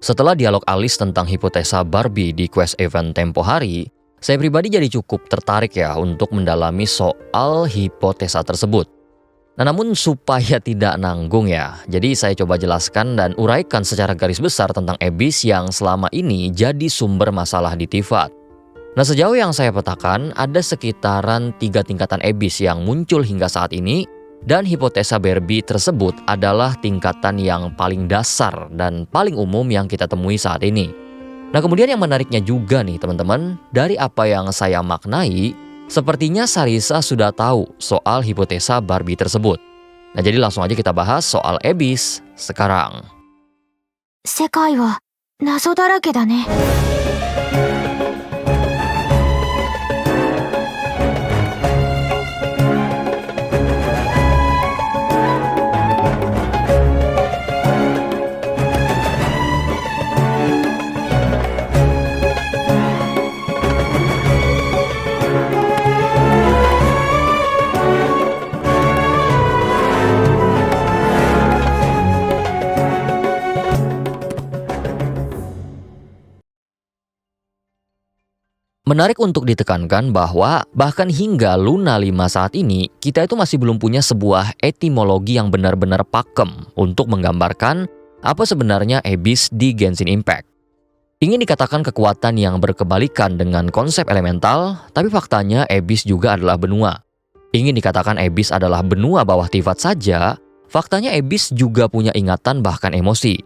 Setelah dialog Alice tentang hipotesa Barbie di quest event tempo hari, saya pribadi jadi cukup tertarik ya untuk mendalami soal hipotesa tersebut. Nah, namun supaya tidak nanggung ya, jadi saya coba jelaskan dan uraikan secara garis besar tentang Abyss yang selama ini jadi sumber masalah di Tivat. Nah, sejauh yang saya petakan, ada sekitaran 3 tingkatan Abyss yang muncul hingga saat ini, dan hipotesa Barbie tersebut adalah tingkatan yang paling dasar dan paling umum yang kita temui saat ini. Nah, kemudian yang menariknya juga nih teman-teman, dari apa yang saya maknai, sepertinya Sarisa sudah tahu soal hipotesa Barbie tersebut. Nah, jadi langsung aja kita bahas soal Abyss sekarang. 世界は謎だらけだね。Menarik untuk ditekankan bahwa bahkan hingga Luna 5 saat ini, kita itu masih belum punya sebuah etimologi yang benar-benar pakem untuk menggambarkan apa sebenarnya Abyss di Genshin Impact. Ingin dikatakan kekuatan yang berkebalikan dengan konsep elemental, tapi faktanya Abyss juga adalah benua. Ingin dikatakan Abyss adalah benua bawah Tivat saja, faktanya Abyss juga punya ingatan bahkan emosi.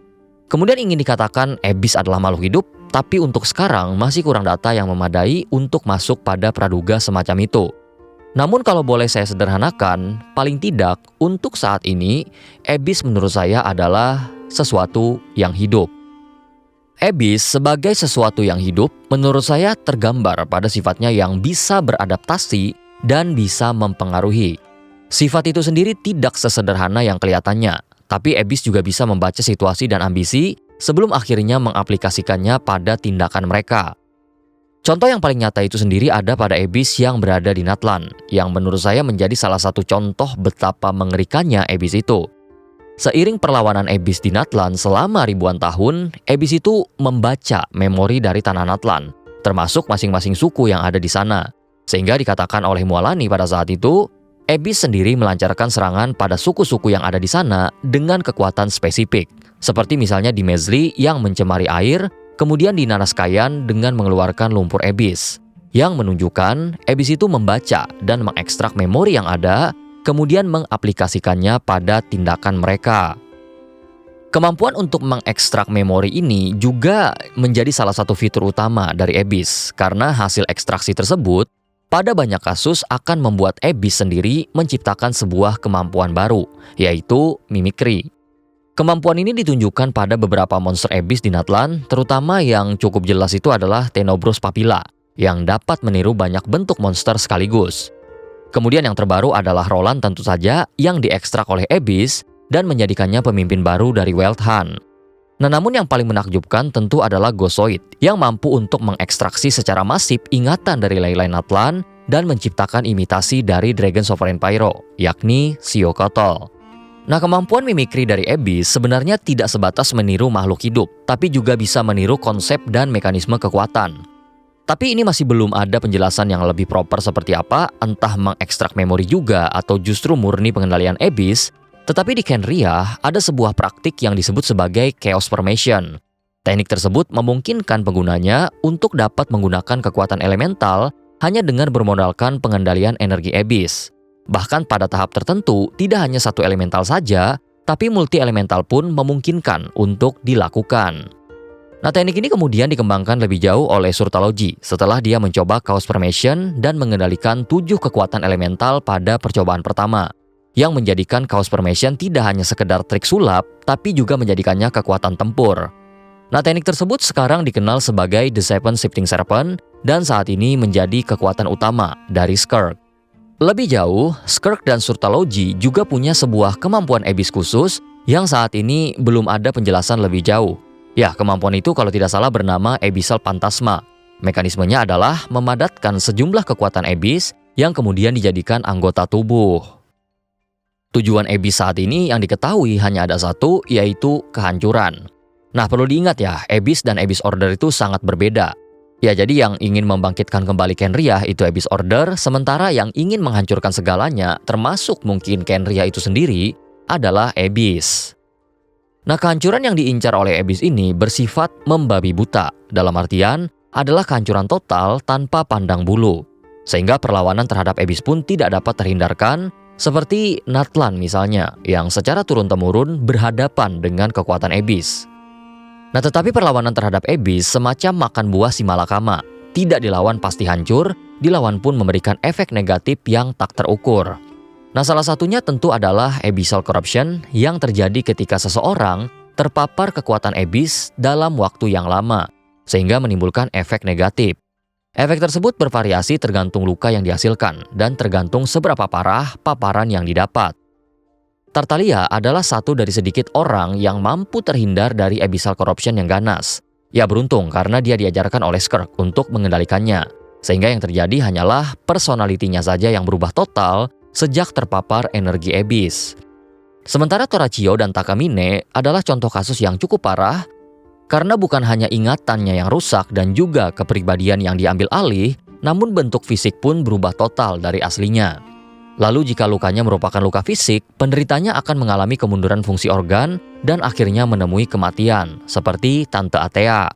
Kemudian ingin dikatakan Abyss adalah makhluk hidup, tapi untuk sekarang masih kurang data yang memadai untuk masuk pada praduga semacam itu. Namun kalau boleh saya sederhanakan, paling tidak untuk saat ini, Abyss menurut saya adalah sesuatu yang hidup. Abyss sebagai sesuatu yang hidup menurut saya tergambar pada sifatnya yang bisa beradaptasi dan bisa mempengaruhi. Sifat itu sendiri tidak sesederhana yang kelihatannya, tapi Abyss juga bisa membaca situasi dan ambisi sebelum akhirnya mengaplikasikannya pada tindakan mereka. Contoh yang paling nyata itu sendiri ada pada Abyss yang berada di Natlan, yang menurut saya menjadi salah satu contoh betapa mengerikannya Abyss itu. Seiring perlawanan Abyss di Natlan selama ribuan tahun, Abyss itu membaca memori dari tanah Natlan, termasuk masing-masing suku yang ada di sana. Sehingga dikatakan oleh Mualani pada saat itu, Abyss sendiri melancarkan serangan pada suku-suku yang ada di sana dengan kekuatan spesifik. Seperti misalnya di Mezli yang mencemari air, kemudian di Naraskayan dengan mengeluarkan lumpur Abyss, yang menunjukkan Abyss itu membaca dan mengekstrak memori yang ada, kemudian mengaplikasikannya pada tindakan mereka. Kemampuan untuk mengekstrak memori ini juga menjadi salah satu fitur utama dari Abyss, karena hasil ekstraksi tersebut pada banyak kasus akan membuat Abyss sendiri menciptakan sebuah kemampuan baru, yaitu mimikri. Kemampuan ini ditunjukkan pada beberapa monster Abyss di Natlan, terutama yang cukup jelas itu adalah Tenobros Papilla, yang dapat meniru banyak bentuk monster sekaligus. Kemudian yang terbaru adalah Roland tentu saja, yang diekstrak oleh Abyss dan menjadikannya pemimpin baru dari Wild Hunt. Nah, namun yang paling menakjubkan tentu adalah Gosoid, yang mampu untuk mengekstraksi secara masif ingatan dari Lei Natlan dan menciptakan imitasi dari Dragon Sovereign Pyro, yakni Xiokotl. Nah, kemampuan mimikri dari Abyss sebenarnya tidak sebatas meniru makhluk hidup, tapi juga bisa meniru konsep dan mekanisme kekuatan. Tapi ini masih belum ada penjelasan yang lebih proper seperti apa, entah mengekstrak memori juga atau justru murni pengendalian Abyss. Tetapi di Khenria ada sebuah praktik yang disebut sebagai Chaos Formation. Teknik tersebut memungkinkan penggunanya untuk dapat menggunakan kekuatan elemental hanya dengan bermodalkan pengendalian energi Abyss. Bahkan pada tahap tertentu, tidak hanya satu elemental saja, tapi multi elemental pun memungkinkan untuk dilakukan. Nah, teknik ini kemudian dikembangkan lebih jauh oleh Surtalogy setelah dia mencoba Chaos Formation dan mengendalikan 7 kekuatan elemental pada percobaan pertama, yang menjadikan Chaos Formation tidak hanya sekedar trik sulap, tapi juga menjadikannya kekuatan tempur. Nah, teknik tersebut sekarang dikenal sebagai The Seven Shifting Serpent dan saat ini menjadi kekuatan utama dari Skirk. Lebih jauh, Skirk dan Surtalogy juga punya sebuah kemampuan Abyss khusus yang saat ini belum ada penjelasan lebih jauh. Ya, kemampuan itu kalau tidak salah bernama Abyssal Phantasma. Mekanismenya adalah memadatkan sejumlah kekuatan Abyss yang kemudian dijadikan anggota tubuh. Tujuan Abyss saat ini yang diketahui hanya ada satu, yaitu kehancuran. Nah, perlu diingat ya, Abyss dan Abyss Order itu sangat berbeda. Ya, jadi yang ingin membangkitkan kembali Khenria itu Abyss Order, sementara yang ingin menghancurkan segalanya, termasuk mungkin Khenria itu sendiri, adalah Abyss. Nah, kehancuran yang diincar oleh Abyss ini bersifat membabi buta, dalam artian adalah kehancuran total tanpa pandang bulu. Sehingga perlawanan terhadap Abyss pun tidak dapat terhindarkan, seperti Natlan misalnya, yang secara turun-temurun berhadapan dengan kekuatan Abyss. Nah, tetapi perlawanan terhadap Abyss semacam makan buah si malakama. Tidak dilawan pasti hancur, dilawan pun memberikan efek negatif yang tak terukur. Nah, salah satunya tentu adalah Abyssal Corruption yang terjadi ketika seseorang terpapar kekuatan Abyss dalam waktu yang lama, sehingga menimbulkan efek negatif. Efek tersebut bervariasi tergantung luka yang dihasilkan dan tergantung seberapa parah paparan yang didapat. Tartaglia adalah satu dari sedikit orang yang mampu terhindar dari Abyssal Corruption yang ganas. Ya, beruntung karena dia diajarkan oleh Skirk untuk mengendalikannya. Sehingga yang terjadi hanyalah personalitinya saja yang berubah total sejak terpapar energi Abyss. Sementara Torachio dan Takamine adalah contoh kasus yang cukup parah karena bukan hanya ingatannya yang rusak dan juga kepribadian yang diambil alih, namun bentuk fisik pun berubah total dari aslinya. Lalu jika lukanya merupakan luka fisik, penderitanya akan mengalami kemunduran fungsi organ dan akhirnya menemui kematian, seperti Tante Atea.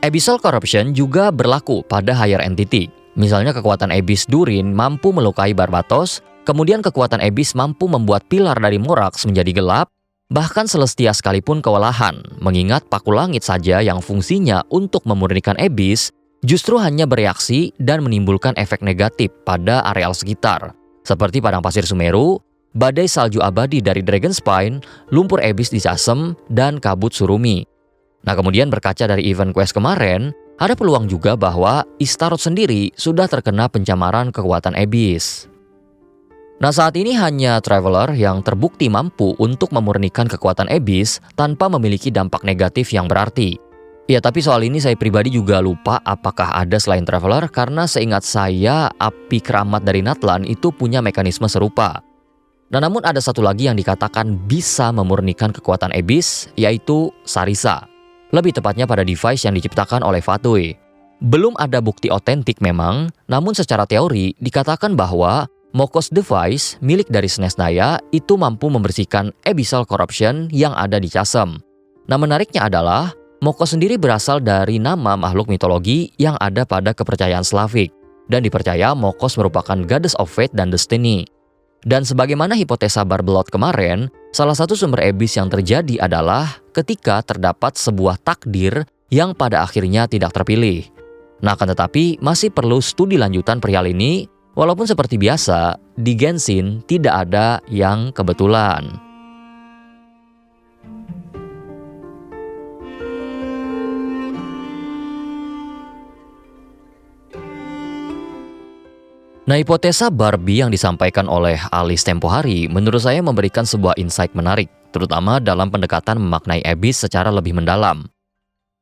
Abyssal Corruption juga berlaku pada higher entity. Misalnya kekuatan Abyss Durin mampu melukai Barbatos, kemudian kekuatan Abyss mampu membuat pilar dari Morax menjadi gelap, bahkan Celestia sekalipun kewalahan, mengingat paku langit saja yang fungsinya untuk memurnikan Abyss justru hanya bereaksi dan menimbulkan efek negatif pada areal sekitar. Seperti padang pasir Sumeru, badai salju abadi dari Dragonspine, lumpur Abyss di Chasm, dan kabut Surumi. Nah, kemudian berkaca dari event quest kemarin, ada peluang juga bahwa Istaroth sendiri sudah terkena pencemaran kekuatan Abyss. Nah, saat ini hanya Traveler yang terbukti mampu untuk memurnikan kekuatan Abyss tanpa memiliki dampak negatif yang berarti. Ya, tapi soal ini saya pribadi juga lupa apakah ada selain Traveler karena seingat saya api keramat dari Natlan itu punya mekanisme serupa. Nah, namun ada satu lagi yang dikatakan bisa memurnikan kekuatan Abyss, yaitu Sarisa. Lebih tepatnya pada device yang diciptakan oleh Fatui. Belum ada bukti otentik memang, namun secara teori dikatakan bahwa Mokos device milik dari Snesnaya itu mampu membersihkan Abyssal Corruption yang ada di Chasm. Nah, menariknya adalah Mokos sendiri berasal dari nama makhluk mitologi yang ada pada kepercayaan Slavik, dan dipercaya Mokos merupakan Goddess of Fate dan Destiny. Dan sebagaimana hipotesa Barbelot kemarin, salah satu sumber Abyss yang terjadi adalah ketika terdapat sebuah takdir yang pada akhirnya tidak terpilih. Nah, akan tetapi masih perlu studi lanjutan perihal ini, walaupun seperti biasa, di Genshin tidak ada yang kebetulan. Nah, hipotesa Barbie yang disampaikan oleh Alice tempo hari menurut saya memberikan sebuah insight menarik, terutama dalam pendekatan memaknai Abyss secara lebih mendalam.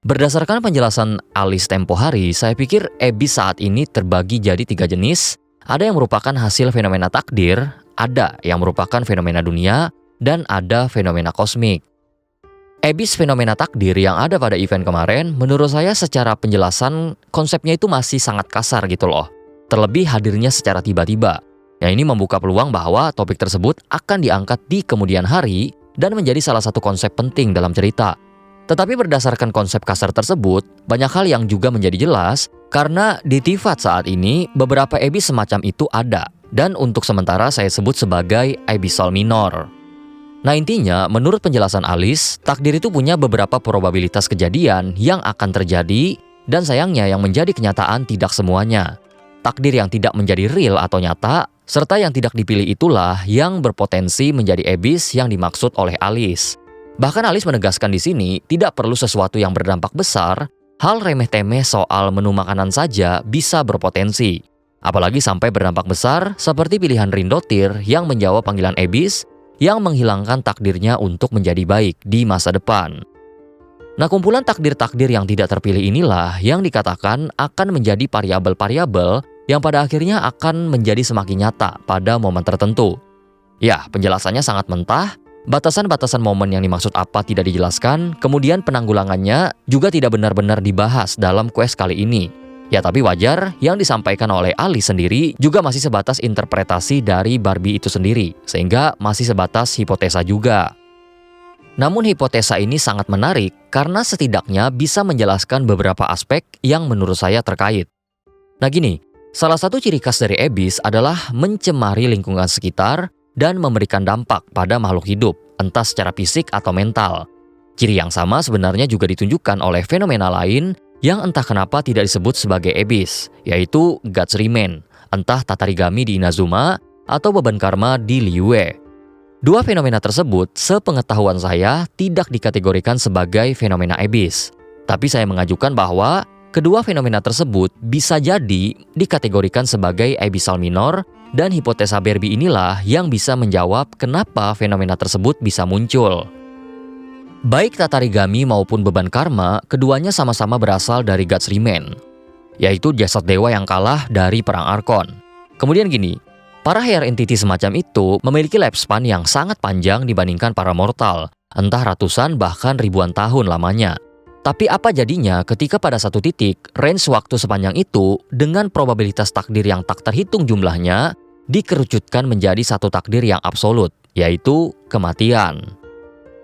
Berdasarkan penjelasan Alice tempo hari, saya pikir Abyss saat ini terbagi jadi 3 jenis. Ada yang merupakan hasil fenomena takdir, ada yang merupakan fenomena dunia, dan ada fenomena kosmik. Abyss fenomena takdir yang ada pada event kemarin, menurut saya secara penjelasan konsepnya itu masih sangat kasar gitu loh. Terlebih hadirnya secara tiba-tiba. Nah, ini membuka peluang bahwa topik tersebut akan diangkat di kemudian hari dan menjadi salah satu konsep penting dalam cerita. Tetapi berdasarkan konsep kasar tersebut, banyak hal yang juga menjadi jelas karena di Tifat saat ini beberapa Abyss semacam itu ada dan untuk sementara saya sebut sebagai Abyssal Minor. Nah, intinya menurut penjelasan Alice, takdir itu punya beberapa probabilitas kejadian yang akan terjadi dan sayangnya yang menjadi kenyataan tidak semuanya. Takdir yang tidak menjadi real atau nyata, serta yang tidak dipilih itulah yang berpotensi menjadi Abyss yang dimaksud oleh Alice. Bahkan Alice menegaskan di sini tidak perlu sesuatu yang berdampak besar, hal remeh-temeh soal menu makanan saja bisa berpotensi. Apalagi sampai berdampak besar seperti pilihan Rindotir yang menjawab panggilan Abyss yang menghilangkan takdirnya untuk menjadi baik di masa depan. Nah, kumpulan takdir-takdir yang tidak terpilih inilah yang dikatakan akan menjadi variabel-variabel yang pada akhirnya akan menjadi semakin nyata pada momen tertentu. Ya, penjelasannya sangat mentah, Batasan-batasan momen yang dimaksud apa tidak dijelaskan, kemudian penanggulangannya juga tidak benar-benar dibahas dalam quest kali ini. Ya tapi wajar, yang disampaikan oleh Alice sendiri juga masih sebatas interpretasi dari Barbie itu sendiri, sehingga masih sebatas hipotesa juga. Namun hipotesa ini sangat menarik karena setidaknya bisa menjelaskan beberapa aspek yang menurut saya terkait. Nah gini, salah satu ciri khas dari Abyss adalah mencemari lingkungan sekitar dan memberikan dampak pada makhluk hidup, entah secara fisik atau mental. Ciri yang sama sebenarnya juga ditunjukkan oleh fenomena lain yang entah kenapa tidak disebut sebagai Abyss, yaitu God's Remain, entah Tatarigami di Inazuma atau beban karma di Liyue. Dua fenomena tersebut, sepengetahuan saya, tidak dikategorikan sebagai fenomena Abyss. Tapi saya mengajukan bahwa kedua fenomena tersebut bisa jadi dikategorikan sebagai abyssal minor, dan hipotesa Barbie inilah yang bisa menjawab kenapa fenomena tersebut bisa muncul. Baik Tatarigami maupun beban karma, keduanya sama-sama berasal dari God's Remain, yaitu jasad dewa yang kalah dari Perang Archon. Kemudian gini, para higher entity semacam itu memiliki lifespan yang sangat panjang dibandingkan para mortal, entah ratusan bahkan ribuan tahun lamanya. Tapi apa jadinya ketika pada satu titik, range waktu sepanjang itu dengan probabilitas takdir yang tak terhitung jumlahnya dikerucutkan menjadi satu takdir yang absolut, yaitu kematian.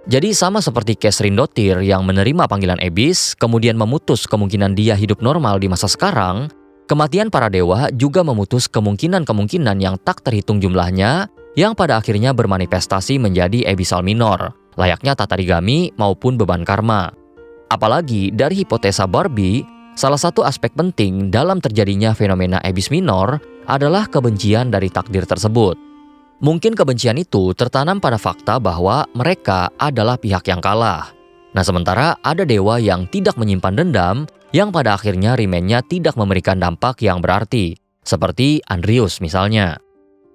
Jadi sama seperti case Rindotir yang menerima panggilan Abyss, kemudian memutus kemungkinan dia hidup normal di masa sekarang, kematian para dewa juga memutus kemungkinan-kemungkinan yang tak terhitung jumlahnya yang pada akhirnya bermanifestasi menjadi abyssal minor, layaknya Tatarigami maupun beban karma. Apalagi dari hipotesa Barbie, salah satu aspek penting dalam terjadinya fenomena Abyss minor adalah kebencian dari takdir tersebut. Mungkin kebencian itu tertanam pada fakta bahwa mereka adalah pihak yang kalah. Nah sementara ada dewa yang tidak menyimpan dendam, yang pada akhirnya remainnya tidak memberikan dampak yang berarti, seperti Andrius misalnya.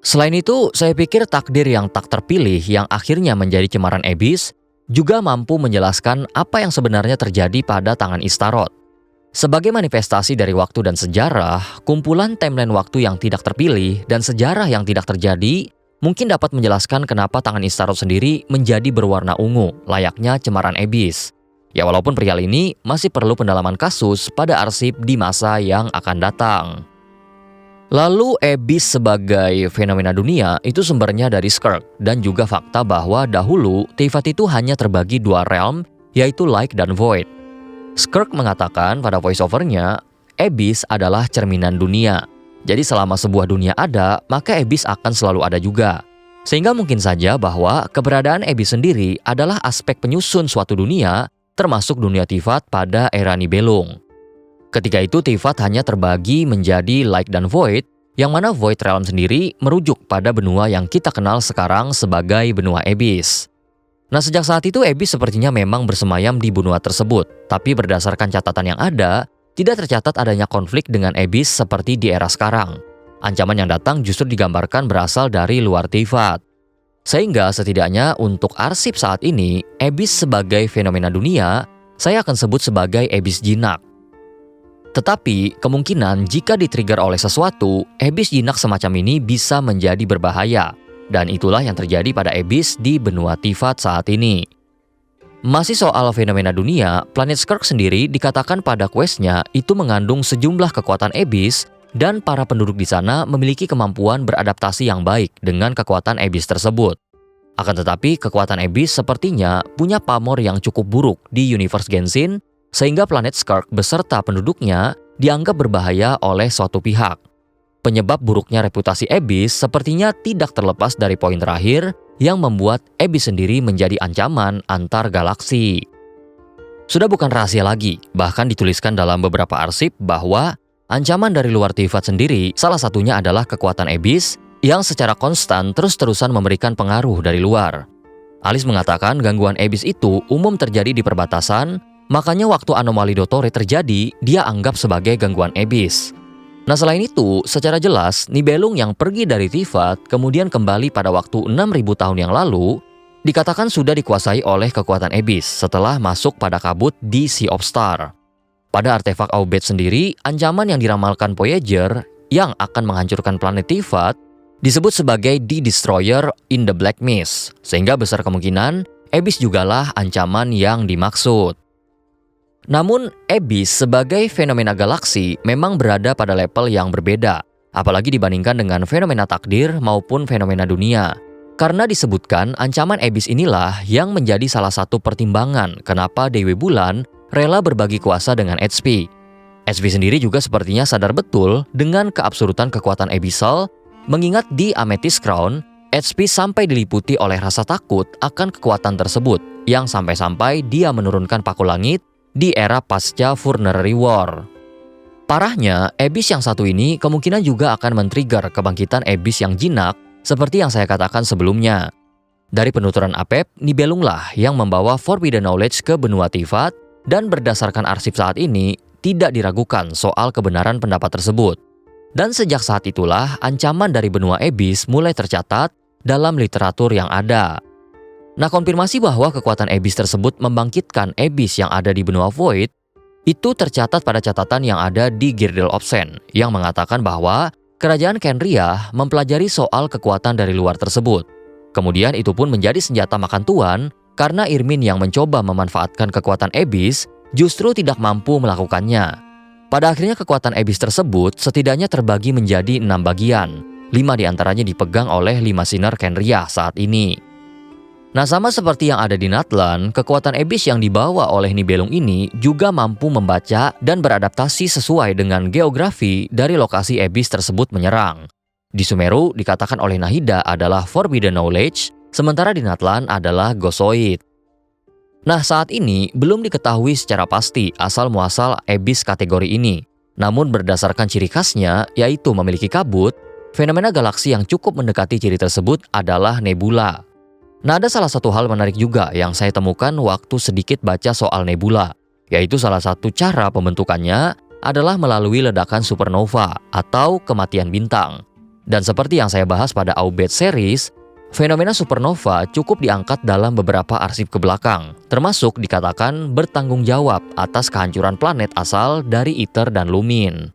Selain itu, saya pikir takdir yang tak terpilih yang akhirnya menjadi cemaran Abyss juga mampu menjelaskan apa yang sebenarnya terjadi pada tangan Istarot. Sebagai manifestasi dari waktu dan sejarah, kumpulan timeline waktu yang tidak terpilih dan sejarah yang tidak terjadi mungkin dapat menjelaskan kenapa tangan Istarot sendiri menjadi berwarna ungu, layaknya cemaran Abyss. Ya walaupun perihal ini masih perlu pendalaman kasus pada arsip di masa yang akan datang. Lalu Abyss sebagai fenomena dunia itu sumbernya dari Skirk dan juga fakta bahwa dahulu Teyvat itu hanya terbagi dua realm, yaitu Light dan Void. Skirk mengatakan pada voiceover-nya, Abyss adalah cerminan dunia. Jadi selama sebuah dunia ada, maka Abyss akan selalu ada juga. Sehingga mungkin saja bahwa keberadaan Abyss sendiri adalah aspek penyusun suatu dunia, termasuk dunia Teyvat pada era Nibelung. Ketika itu Teyvat hanya terbagi menjadi Light dan Void, yang mana Void Realm sendiri merujuk pada benua yang kita kenal sekarang sebagai benua Abyss. Nah sejak saat itu Abyss sepertinya memang bersemayam di benua tersebut, tapi berdasarkan catatan yang ada, tidak tercatat adanya konflik dengan Abyss seperti di era sekarang. Ancaman yang datang justru digambarkan berasal dari luar Teyvat. Sehingga setidaknya untuk arsip saat ini, Abyss sebagai fenomena dunia, saya akan sebut sebagai Abyss jinak. Tetapi, kemungkinan jika di-trigger oleh sesuatu, Abyss jinak semacam ini bisa menjadi berbahaya. Dan itulah yang terjadi pada Abyss di benua Teyvat saat ini. Masih soal fenomena dunia, planet Skirk sendiri dikatakan pada quest-nya itu mengandung sejumlah kekuatan Abyss dan para penduduk di sana memiliki kemampuan beradaptasi yang baik dengan kekuatan Abyss tersebut. Akan tetapi, kekuatan Abyss sepertinya punya pamor yang cukup buruk di universe Genshin, sehingga planet Skirk beserta penduduknya dianggap berbahaya oleh suatu pihak. Penyebab buruknya reputasi Abyss sepertinya tidak terlepas dari poin terakhir yang membuat Abyss sendiri menjadi ancaman antar galaksi. Sudah bukan rahasia lagi, bahkan dituliskan dalam beberapa arsip bahwa ancaman dari luar Teyvat sendiri salah satunya adalah kekuatan Abyss yang secara konstan terus-terusan memberikan pengaruh dari luar. Alice mengatakan gangguan Abyss itu umum terjadi di perbatasan, makanya waktu anomali Dottore terjadi, dia anggap sebagai gangguan Abyss. Nah selain itu, secara jelas Nibelung yang pergi dari Teyvat kemudian kembali pada waktu 6.000 tahun yang lalu, dikatakan sudah dikuasai oleh kekuatan Abyss setelah masuk pada kabut di Sea of Star. Pada artefak Aubet sendiri, ancaman yang diramalkan Voyager yang akan menghancurkan planet Teyvat disebut sebagai The Destroyer in the Black Mist, sehingga besar kemungkinan Abyss jugalah ancaman yang dimaksud. Namun, Abyss sebagai fenomena galaksi memang berada pada level yang berbeda, apalagi dibandingkan dengan fenomena takdir maupun fenomena dunia. Karena disebutkan ancaman Abyss inilah yang menjadi salah satu pertimbangan kenapa Dewi Bulan rela berbagi kuasa dengan HP. HP sendiri juga sepertinya sadar betul dengan keabsurdan kekuatan Abyssal, mengingat di Amethyst Crown, HP sampai diliputi oleh rasa takut akan kekuatan tersebut, yang sampai-sampai dia menurunkan paku langit di era pasca Funerary War. Parahnya, Abyss yang satu ini kemungkinan juga akan men-trigger kebangkitan Abyss yang jinak, seperti yang saya katakan sebelumnya. Dari penuturan Apep, Nibelunglah yang membawa Forbidden Knowledge ke benua Tifat, dan berdasarkan arsip saat ini, tidak diragukan soal kebenaran pendapat tersebut. Dan sejak saat itulah, ancaman dari benua Abyss mulai tercatat dalam literatur yang ada. Nah, konfirmasi bahwa kekuatan Abyss tersebut membangkitkan Abyss yang ada di benua Void, itu tercatat pada catatan yang ada di Girdle of Sen, yang mengatakan bahwa kerajaan Khenria mempelajari soal kekuatan dari luar tersebut. Kemudian itu pun menjadi senjata makan tuan, karena Irmin yang mencoba memanfaatkan kekuatan Abyss justru tidak mampu melakukannya. Pada akhirnya kekuatan Abyss tersebut setidaknya terbagi menjadi 6 bagian. 5 diantaranya dipegang oleh 5 Sinner Khenria saat ini. Nah, sama seperti yang ada di Natlan, kekuatan Abyss yang dibawa oleh Nibelung ini juga mampu membaca dan beradaptasi sesuai dengan geografi dari lokasi Abyss tersebut menyerang. Di Sumeru dikatakan oleh Nahida adalah Forbidden Knowledge, sementara di Natlan adalah Ghostoid. Nah, saat ini belum diketahui secara pasti asal-muasal Abyss kategori ini. Namun berdasarkan ciri khasnya, yaitu memiliki kabut, fenomena galaksi yang cukup mendekati ciri tersebut adalah nebula. Nah, ada salah satu hal menarik juga yang saya temukan waktu sedikit baca soal nebula, yaitu salah satu cara pembentukannya adalah melalui ledakan supernova atau kematian bintang. Dan seperti yang saya bahas pada Aubet series, fenomena supernova cukup diangkat dalam beberapa arsip ke belakang, termasuk dikatakan bertanggung jawab atas kehancuran planet asal dari ITER dan Lumin.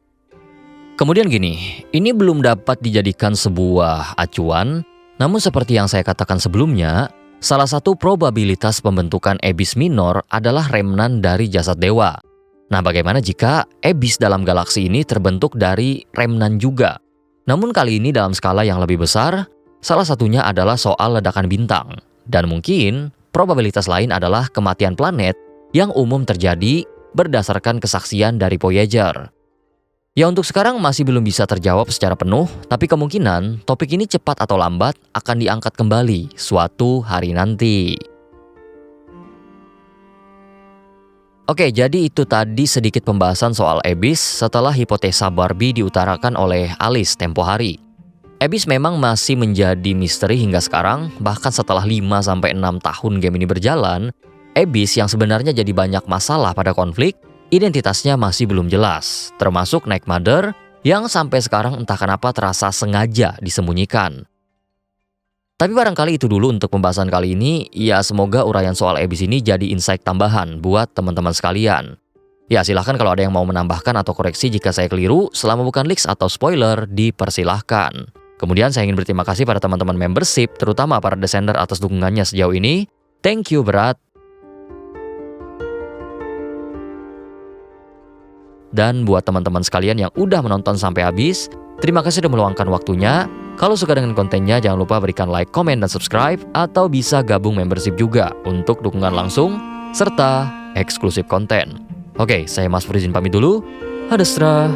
Kemudian gini, ini belum dapat dijadikan sebuah acuan, namun seperti yang saya katakan sebelumnya, salah satu probabilitas pembentukan Abyss Minor adalah remnan dari jasad dewa. Nah, bagaimana jika Abyss dalam galaksi ini terbentuk dari remnan juga? Namun kali ini dalam skala yang lebih besar, salah satunya adalah soal ledakan bintang. Dan mungkin probabilitas lain adalah kematian planet yang umum terjadi berdasarkan kesaksian dari Voyager. Ya, untuk sekarang masih belum bisa terjawab secara penuh, tapi kemungkinan topik ini cepat atau lambat akan diangkat kembali suatu hari nanti. Oke, jadi itu tadi sedikit pembahasan soal Abyss setelah hipotesa Barbie diutarakan oleh Alice tempo hari. Abyss memang masih menjadi misteri hingga sekarang, bahkan setelah 5-6 tahun game ini berjalan, Abyss yang sebenarnya jadi banyak masalah pada konflik, identitasnya masih belum jelas, termasuk Night Mother yang sampai sekarang entah kenapa terasa sengaja disembunyikan. Tapi barangkali itu dulu untuk pembahasan kali ini. Ya, semoga uraian soal Abyss ini jadi insight tambahan buat teman-teman sekalian. Ya, silahkan kalau ada yang mau menambahkan atau koreksi jika saya keliru, selama bukan leaks atau spoiler, dipersilahkan. Kemudian saya ingin berterima kasih pada teman-teman membership, terutama para descender atas dukungannya sejauh ini. Thank you berat. Dan buat teman-teman sekalian yang udah menonton sampai habis, terima kasih sudah meluangkan waktunya. Kalau suka dengan kontennya, jangan lupa berikan like, komen, dan subscribe, atau bisa gabung membership juga untuk dukungan langsung, serta eksklusif konten. Oke, saya Mas Furizin pamit dulu. Hadestra.